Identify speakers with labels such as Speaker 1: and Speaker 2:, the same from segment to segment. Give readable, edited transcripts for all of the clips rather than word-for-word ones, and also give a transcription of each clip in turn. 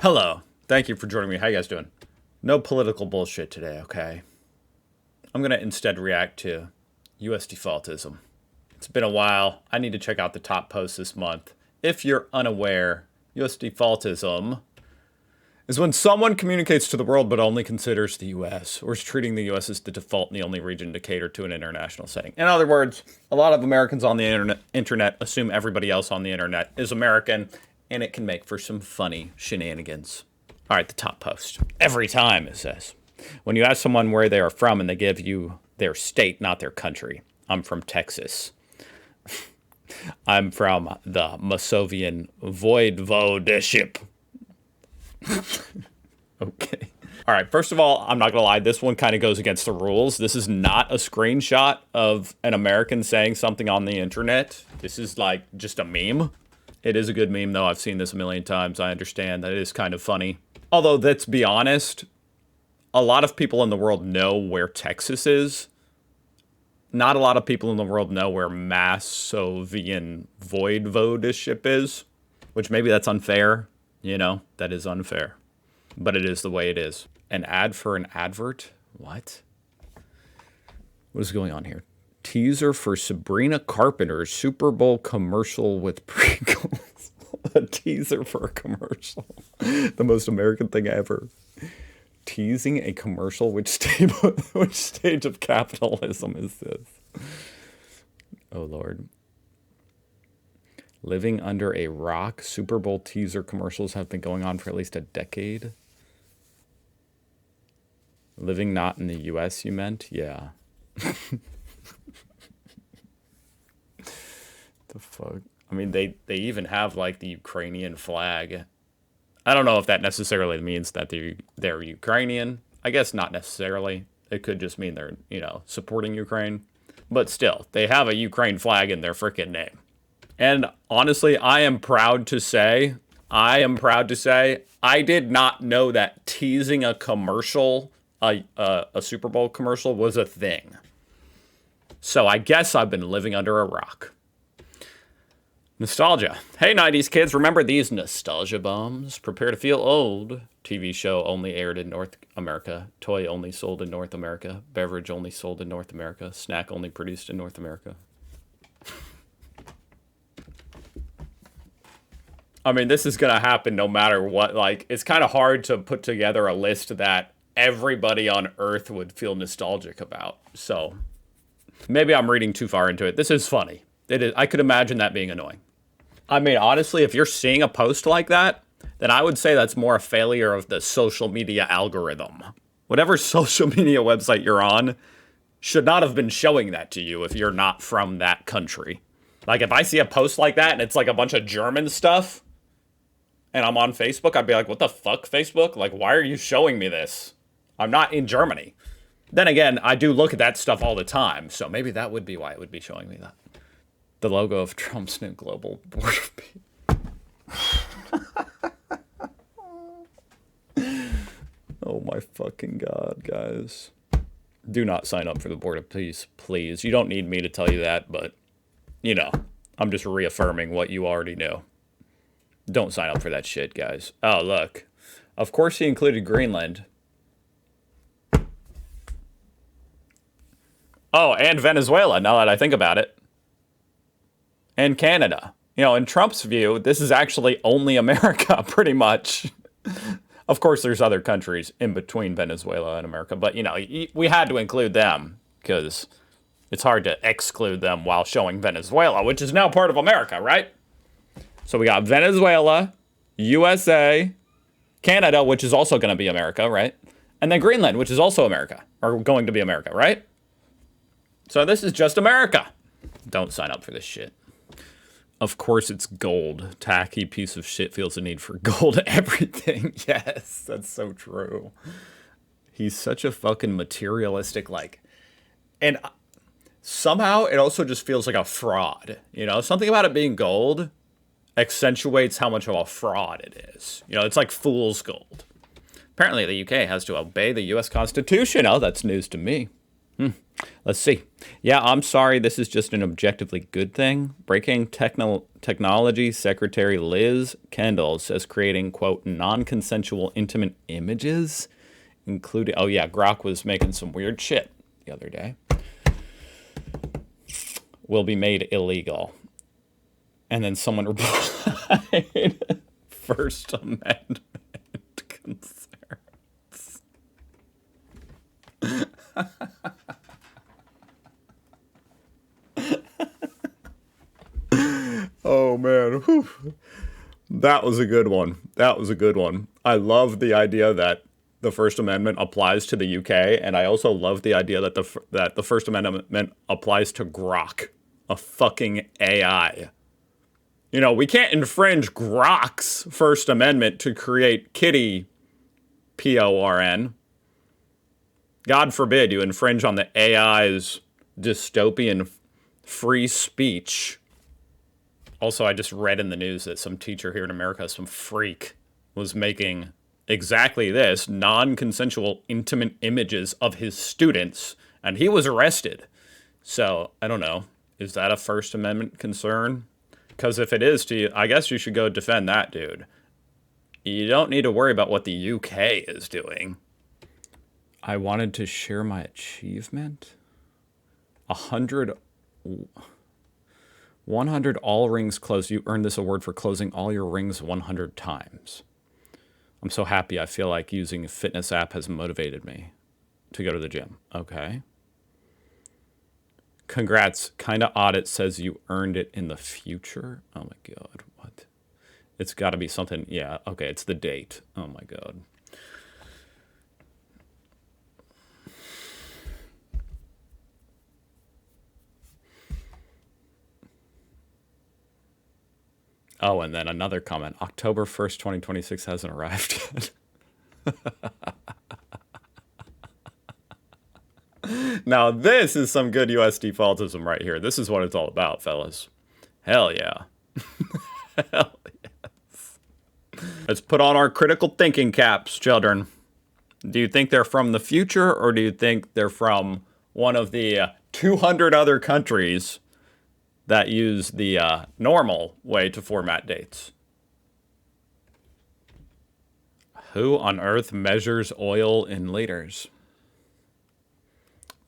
Speaker 1: Hello. Thank you for joining me. How you guys doing? No political bullshit today, okay? I'm going to instead react to US defaultism. It's been a while. I need to check out the top posts this month. If you're unaware, US defaultism is when someone communicates to the world but only considers the US, or is treating the US as the default and the only region to cater to an international setting. In other words, a lot of Americans on the internet assume everybody else on the internet is American, and it can make for some funny shenanigans. All right, the top post. Every time it says, when you ask someone where they are from and they give you their state, not their country. I'm from Texas. I'm from the Masovian Voivodeship. Okay. All right, first of all, I'm not going to lie. This one kind of goes against the rules. This is not a screenshot of an American saying something on the internet. This is like just a meme. It is a good meme, though. I've seen this a million times. I understand that it is kind of funny. Although, let's be honest, a lot of people in the world know where Texas is. Not a lot of people in the world know where Masovian Voivodeship is, which maybe that's unfair. You know, that is unfair. But it is the way it is. An ad for an advert? What? What is going on here? Teaser for Sabrina Carpenter's Super Bowl commercial with prequels. A teaser for a commercial. The most American thing ever. Teasing a commercial? Which stage of capitalism is this? Oh, Lord. Living under a rock. Super Bowl teaser commercials have been going on for at least a decade. Living not in the U.S., you meant? Yeah. The fuck? I mean, they even have, like, the Ukrainian flag. I don't know if that necessarily means that they're Ukrainian. I guess not necessarily. It could just mean they're, supporting Ukraine. But still, they have a Ukraine flag in their freaking name. And honestly, I am proud to say, I did not know that teasing a commercial, a Super Bowl commercial, was a thing. So I guess I've been living under a rock. Nostalgia. Hey, 90s kids, remember these nostalgia bombs? Prepare to feel old. TV show only aired in North America. Toy only sold in North America. Beverage only sold in North America. Snack only produced in North America. I mean, this is going to happen no matter what. Like, it's kind of hard to put together a list that everybody on Earth would feel nostalgic about. So, maybe I'm reading too far into it. This is funny. It is. I could imagine that being annoying. I mean, honestly, if you're seeing a post like that, then I would say that's more a failure of the social media algorithm. Whatever social media website you're on should not have been showing that to you if you're not from that country. Like, if I see a post like that and it's like a bunch of German stuff, and I'm on Facebook, I'd be like, what the fuck, Facebook? Like, why are you showing me this? I'm not in Germany. Then again, I do look at that stuff all the time, so maybe that would be why it would be showing me that. The logo of Trump's new global board of peace. Oh my fucking God, guys. Do not sign up for the board of peace, please. You don't need me to tell you that, but, I'm just reaffirming what you already knew. Don't sign up for that shit, guys. Oh, look. Of course he included Greenland. Oh, and Venezuela, now that I think about it. And Canada. In Trump's view, this is actually only America, pretty much. Of course, there's other countries in between Venezuela and America, but, we had to include them because it's hard to exclude them while showing Venezuela, which is now part of America, right? So we got Venezuela, USA, Canada, which is also going to be America, right? And then Greenland, which is also America, or going to be America, right? So this is just America. Don't sign up for this shit. Of course it's gold. Tacky piece of shit feels the need for gold everything. Yes, that's so true. He's such a fucking materialistic, and somehow it also just feels like a fraud. Something about it being gold accentuates how much of a fraud it is. It's like fool's gold. Apparently the UK has to obey the US Constitution. Oh, that's news to me. Let's see. Yeah, I'm sorry. This is just an objectively good thing. Breaking technology secretary Liz Kendall says creating, quote, non-consensual intimate images, including, oh yeah, Grok was making some weird shit the other day, will be made illegal. And then someone replied, First Amendment concerns. Oh, man. Whew. That was a good one. That was a good one. I love the idea that the First Amendment applies to the UK, and I also love the idea that the First Amendment applies to Grok, a fucking AI. You know, we can't infringe Grok's First Amendment to create Kitty, PORN. God forbid you infringe on the AI's dystopian free speech. Also, I just read in the news that some teacher here in America, some freak, was making exactly this, non-consensual intimate images of his students, and he was arrested. So, I don't know. Is that a First Amendment concern? Because if it is to you, I guess you should go defend that dude. You don't need to worry about what the UK is doing. I wanted to share my achievement. 100 all rings closed. You earned this award for closing all your rings 100 times. I'm so happy. I feel like using a fitness app has motivated me to go to the gym. Okay. Congrats. Kinda Audit says you earned it in the future. Oh my God. What? It's got to be something. Yeah. Okay. It's the date. Oh my God. Oh, and then another comment. October 1st, 2026 hasn't arrived yet. Now, this is some good US defaultism right here. This is what it's all about, fellas. Hell yeah. Hell yes. Let's put on our critical thinking caps, children. Do you think they're from the future, or do you think they're from one of the 200 other countries that use the normal way to format dates? Who on earth measures oil in liters?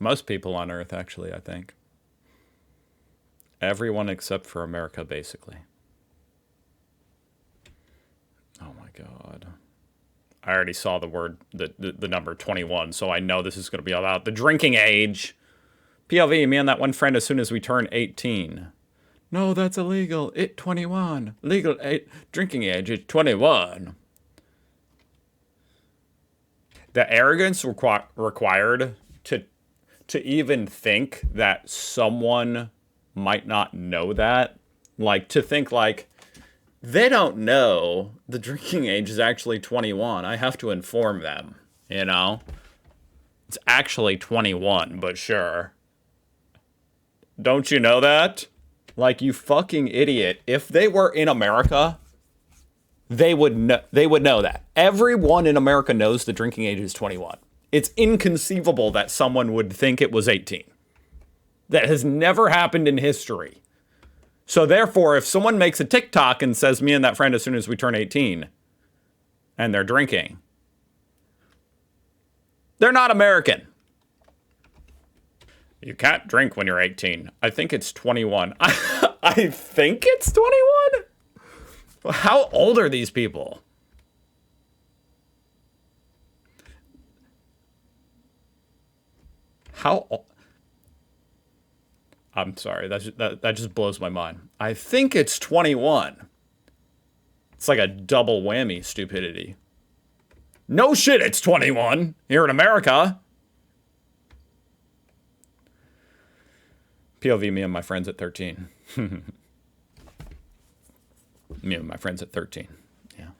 Speaker 1: Most people on earth, actually, I think. Everyone except for America, basically. Oh my God. I already saw the number 21, so I know this is going to be about the drinking age. PLV, me and that one friend as soon as we turn 18. No, that's illegal. 21. Legal drinking age is 21. The arrogance required to even think that someone might not know that. Like, to think like, they don't know the drinking age is actually 21. I have to inform them, you know? It's actually 21, but sure. Don't you know that? Like, you fucking idiot. If they were in America, they would know that. Everyone in America knows the drinking age is 21. It's inconceivable that someone would think it was 18. That has never happened in history. So therefore, if someone makes a TikTok and says, me and that friend as soon as we turn 18, and they're drinking, they're not American. You can't drink when you're 18. I think it's 21. I think it's 21? How old are these people? How old? I'm sorry, that just blows my mind. I think it's 21. It's like a double whammy stupidity. No shit, it's 21 here in America. POV, me and my friends at 13. Me and my friends at 13. Yeah.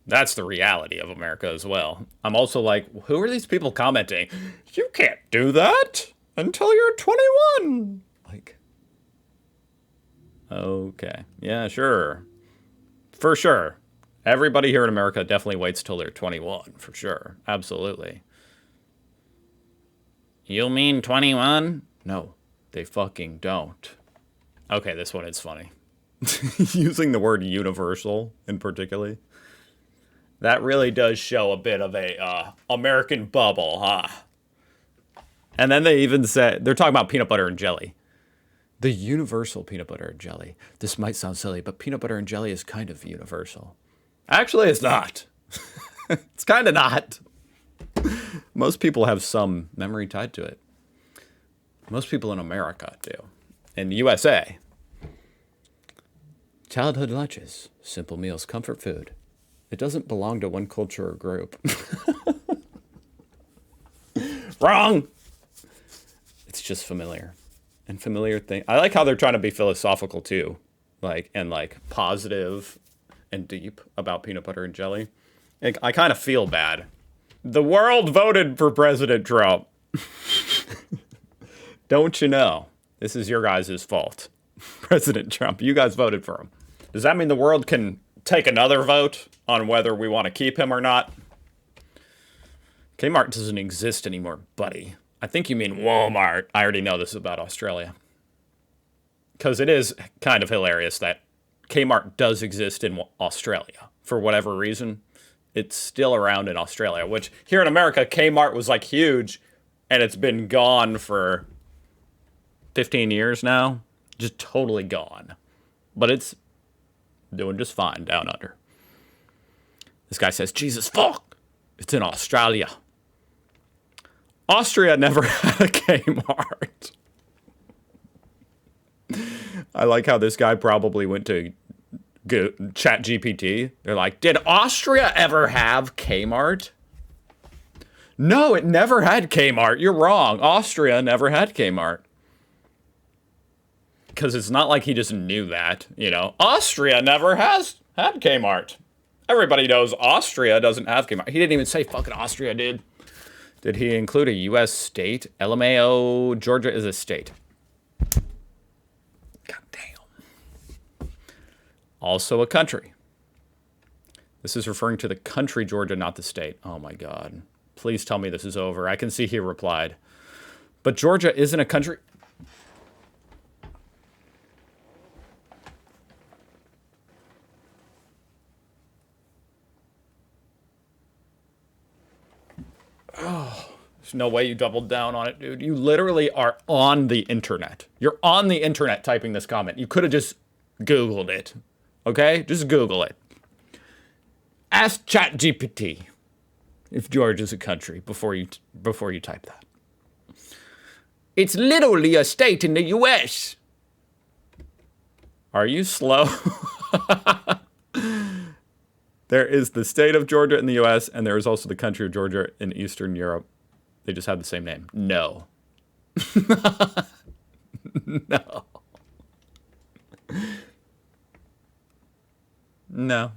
Speaker 1: That's the reality of America as well. I'm also like, who are these people commenting? You can't do that until you're 21. Like, okay. Yeah, sure. For sure. Everybody here in America definitely waits till they're 21, for sure. Absolutely. You mean 21? No, they fucking don't. Okay, this one is funny. Using the word universal in particular. That really does show a bit of a American bubble, huh? And then they even said, they're talking about peanut butter and jelly. The universal peanut butter and jelly. This might sound silly, but peanut butter and jelly is kind of universal. Actually, it's not. It's kind of not. Most people have some memory tied to it. Most people in America do. In the USA, childhood lunches, simple meals, comfort food. It doesn't belong to one culture or group. Wrong! It's just familiar. And familiar thing. I like how they're trying to be philosophical too. And positive and deep about peanut butter and jelly. I kind of feel bad. The world voted for President Trump. Don't you know? This is your guys' fault. President Trump, you guys voted for him. Does that mean the world can take another vote on whether we want to keep him or not? Kmart doesn't exist anymore, buddy. I think you mean Walmart. I already know this is about Australia. Because it is kind of hilarious that Kmart does exist in Australia. For whatever reason, it's still around in Australia. Which, here in America, Kmart was huge. And it's been gone for 15 years now. Just totally gone. But it's doing just fine down under. This guy says, Jesus, fuck! It's in Australia. Austria never had a Kmart. I like how this guy probably went to ChatGPT. They're like, did Austria ever have Kmart? No, it never had Kmart. You're wrong. Austria never had Kmart. Because it's not like he just knew that, Austria never has had Kmart. Everybody knows Austria doesn't have Kmart. He didn't even say fucking Austria, dude. Did he include a U.S. state? LMAO, Georgia is a state. God damn. Also a country. This is referring to the country Georgia, not the state. Oh my God. Please tell me this is over. I can see he replied. But Georgia isn't a country. Oh, there's no way you doubled down on it, dude. You literally are on the internet. You're on the internet typing this comment. You could have just Googled it. Okay? Just Google it. Ask ChatGPT if Georgia's a country before you type that. It's literally a state in the U.S. Are you slow? There is the state of Georgia in the U.S., and there is also the country of Georgia in Eastern Europe. They just have the same name. No. No. No.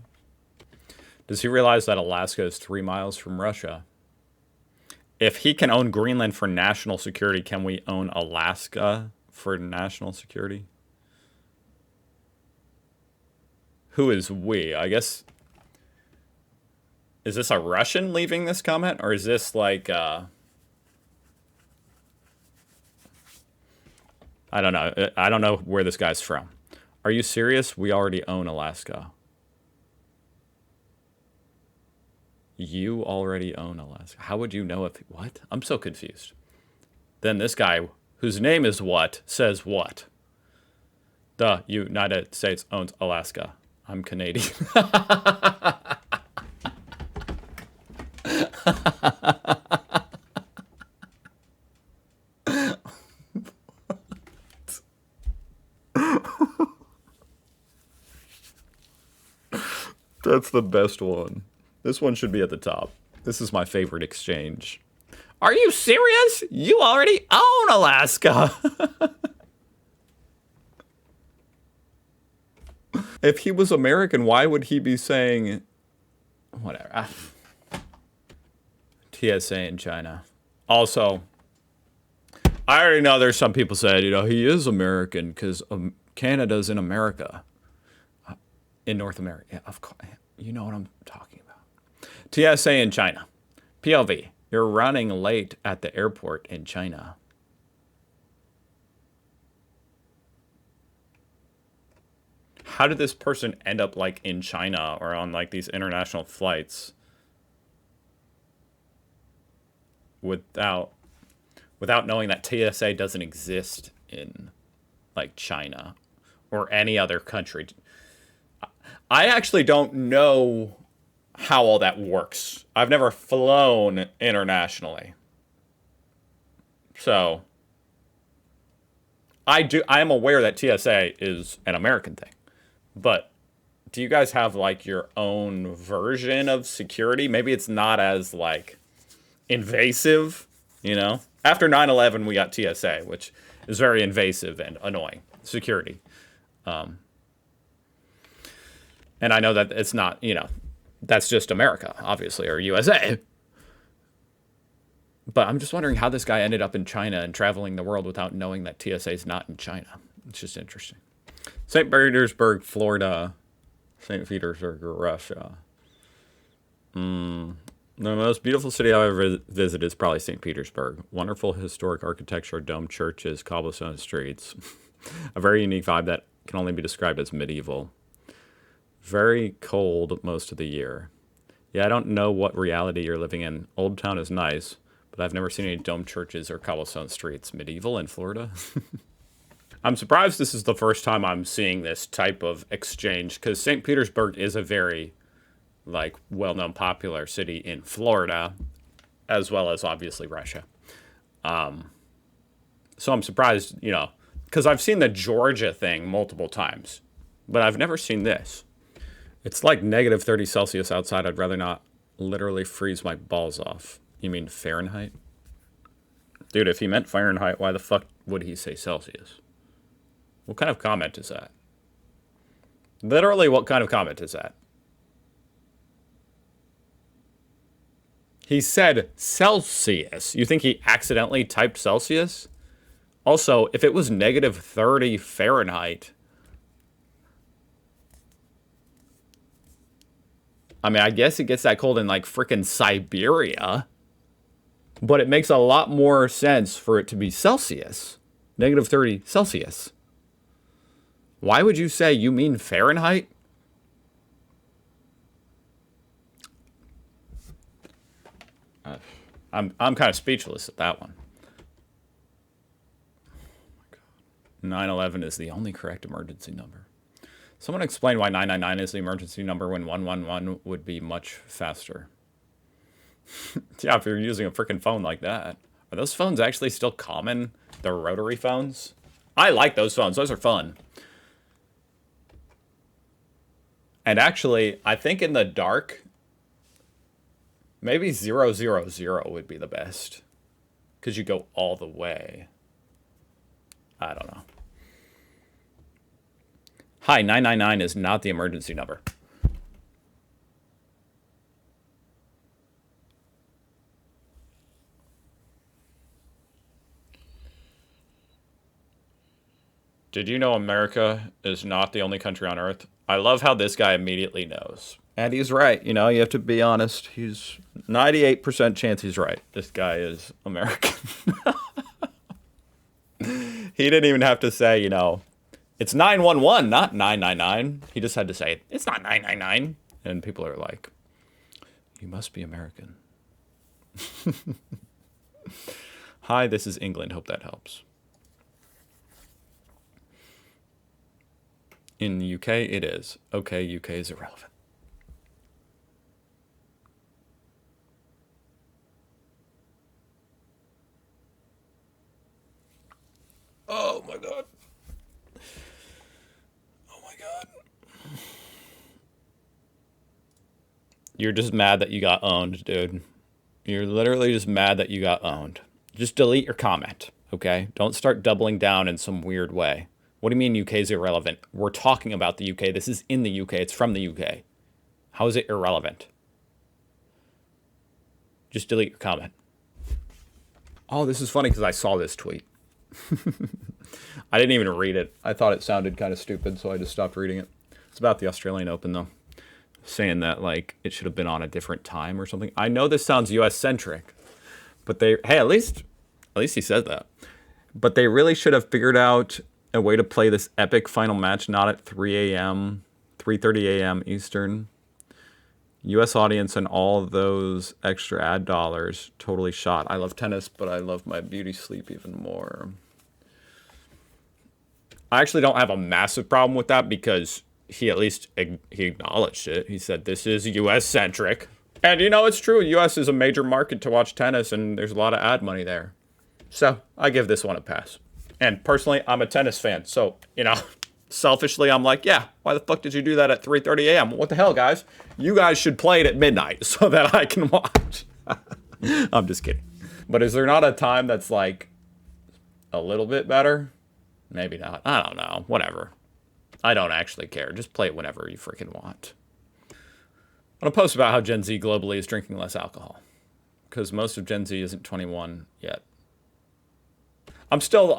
Speaker 1: Does he realize that Alaska is 3 miles from Russia? If he can own Greenland for national security, can we own Alaska for national security? Who is we? I guess... Is this a Russian leaving this comment? Or is this I don't know. I don't know where this guy's from. Are you serious? We already own Alaska. You already own Alaska. How would you know if... What? I'm so confused. Then this guy, whose name is what, says what? The United States owns Alaska. I'm Canadian. That's the best one. This one should be at the top. This is my favorite exchange. Are you serious? You already own Alaska. If he was American, why would he be saying... Whatever. TSA in China. Also, I already know there's some people saying, he is American because Canada's in America. In North America. Yeah, of course. You know what I'm talking about. TSA in China. PLV. You're running late at the airport in China. How did this person end up like in China or on like these international flights without knowing that TSA doesn't exist in like China or any other country? I actually don't know how all that works. I've never flown internationally. So I am aware that TSA is an American thing. But do you guys have like your own version of security? Maybe it's not as like invasive, you know? After 9/11, we got TSA, which is very invasive and annoying security. And I know that it's not, you know, that's just America, obviously, or USA. But I'm just wondering how this guy ended up in China and traveling the world without knowing that TSA is not in China. It's just interesting. St. Petersburg, Florida. St. Petersburg, Russia. The most beautiful city I've ever visited is probably St. Petersburg. Wonderful historic architecture, domed churches, cobblestone streets. A very unique vibe that can only be described as medieval. Very cold most of the year. Yeah, I don't know what reality you're living in. Old Town is nice, but I've never seen any domed churches or cobblestone streets. Medieval in Florida? I'm surprised this is the first time I'm seeing this type of exchange, because St. Petersburg is a very, like, well-known popular city in Florida, as well as, obviously, Russia. So I'm surprised, you know, because I've seen the Georgia thing multiple times, but I've never seen this. It's like negative 30 Celsius outside. I'd rather not literally freeze my balls off. You mean Fahrenheit? Dude, if he meant Fahrenheit, why the fuck would he say Celsius? What kind of comment is that? Literally, what kind of comment is that? He said Celsius. You think he accidentally typed Celsius? Also, if it was negative 30 Fahrenheit, I mean, I guess it gets that cold in like frickin' Siberia, but it makes a lot more sense for it to be Celsius. Negative 30 Celsius. Why would you say you mean Fahrenheit? I'm kind of speechless at that one. Oh my God. 9/11 is the only correct emergency number. Someone explain why 999 is the emergency number when 111 would be much faster. Yeah, if you're using a freaking phone like that. Are those phones actually still common? The rotary phones? I like those phones. Those are fun. And actually, I think in the dark, maybe 000 would be the best. Because you go all the way. I don't know. Hi, 999 is not the emergency number. Did you know America is not the only country on Earth? I love how this guy immediately knows. And he's right. You know, you have to be honest. He's 98% chance he's right. This guy is American. He didn't even have to say, you know, it's 911, not 999. He just had to say, it's not 999. And people are like, you must be American. Hi, this is England. Hope that helps. In the UK, it is. Okay, UK is irrelevant. Oh my God. Oh my God. You're just mad that you got owned, dude. You're literally just mad that you got owned. Just delete your comment, okay? Don't start doubling down in some weird way. What do you mean UK is irrelevant? We're talking about the UK. This is in the UK. It's from the UK. How is it irrelevant? Just delete your comment. Oh, this is funny because I saw this tweet. I didn't even read it. I thought it sounded kind of stupid, so I just stopped reading it. It's about the Australian Open, though. Saying that, like, it should have been on a different time or something. I know this sounds US-centric, But they, hey, at least he said that. But they really should have figured out a way to play this epic final match not at 3 a.m., 3:30 a.m. Eastern. U.S. audience and all of those extra ad dollars totally shot. I love tennis, but I love my beauty sleep even more. I actually don't have a massive problem with that because he at least he acknowledged it. He said this is U.S. centric. And you know, it's true. U.S. is a major market to watch tennis, and there's a lot of ad money there. So I give this one a pass. And personally, I'm a tennis fan. So, you know, selfishly, I'm like, yeah, why the fuck did you do that at 3:30 a.m.? What the hell, guys? You guys should play it at midnight so that I can watch. I'm just kidding. But is there not a time that's like a little bit better? Maybe not. I don't know. Whatever. I don't actually care. Just play it whenever you freaking want. I'm going to post about how Gen Z globally is drinking less alcohol. Because most of Gen Z isn't 21 yet. I'm still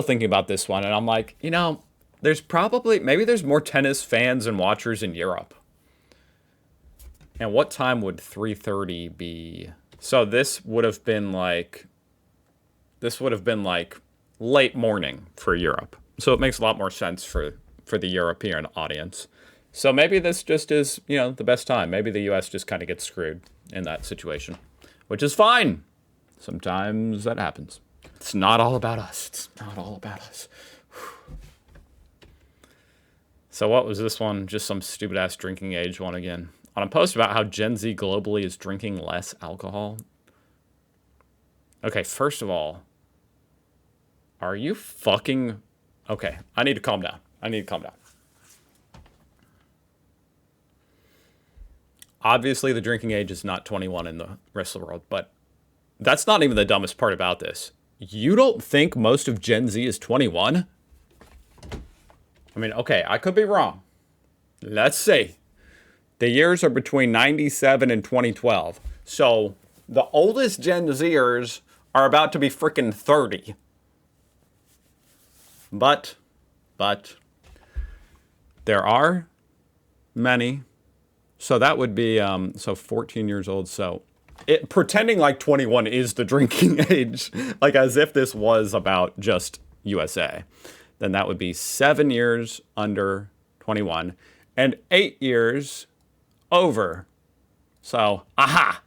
Speaker 1: thinking about this one, and I'm like, you know, maybe there's more tennis fans and watchers in Europe. And what time would 3:30 be? So this would have been like late morning for Europe. So it makes a lot more sense for the European audience. So maybe this just is, you know, the best time. Maybe the US just kind of gets screwed in that situation, which is fine. Sometimes that happens. It's not all about us. It's not all about us. So what was this one? Just some stupid ass drinking age one again. On a post about how Gen Z globally is drinking less alcohol. Okay, first of all, are you fucking... Okay, I need to calm down. Obviously, the drinking age is not 21 in the rest of the world, but that's not even the dumbest part about this. You don't think most of Gen Z is 21? I mean, okay, I could be wrong. Let's see. The years are between 97 and 2012. So the oldest Gen Zers are about to be freaking 30. But there are many. So that would be, so 14 years old. So pretending like 21 is the drinking age, like as if this was about just USA, then that would be 7 years under 21 and 8 years over. So, aha,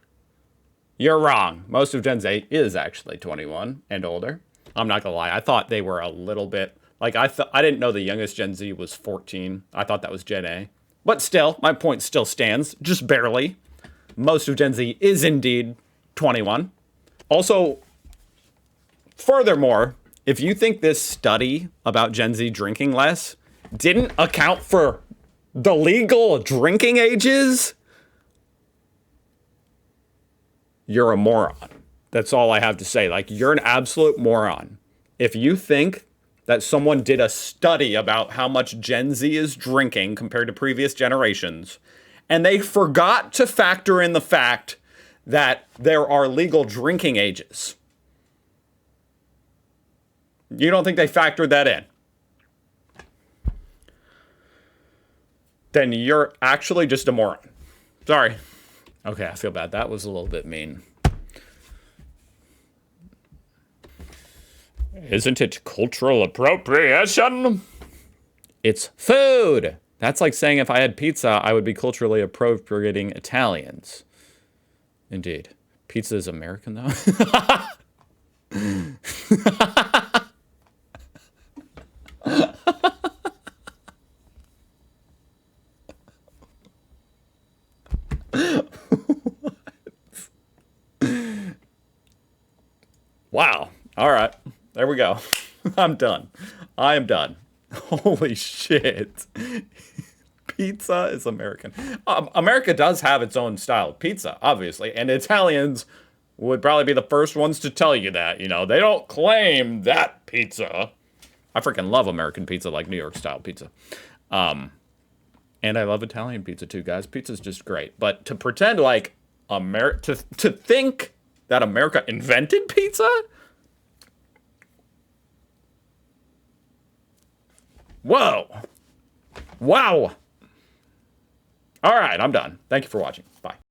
Speaker 1: you're wrong. Most of Gen Z is actually 21 and older. I'm not gonna lie. I thought they were a little bit, like I didn't know the youngest Gen Z was 14. I thought that was Gen A. But still, my point still stands, just barely. Most of Gen Z is indeed 21. Also, furthermore, if you think this study about Gen Z drinking less didn't account for the legal drinking ages, you're a moron. That's all I have to say. Like, you're an absolute moron. If you think that someone did a study about how much Gen Z is drinking compared to previous generations, and they forgot to factor in the fact that there are legal drinking ages. You don't think they factored that in? Then you're actually just a moron. Sorry. Okay, I feel bad. That was a little bit mean. Isn't it cultural appropriation? It's food. That's like saying if I had pizza, I would be culturally appropriating Italians. Indeed. Pizza is American, though? Wow. All right. There we go. I'm done. I am done. Holy shit. Pizza is American. America does have its own style of pizza, obviously, and Italians would probably be the first ones to tell you that. You know, they don't claim that pizza. I freaking love American pizza, like New York style pizza. And I love Italian pizza too, guys. Pizza's just great. But to pretend like to think that America invented pizza? Whoa. Wow. All right, I'm done. Thank you for watching. Bye.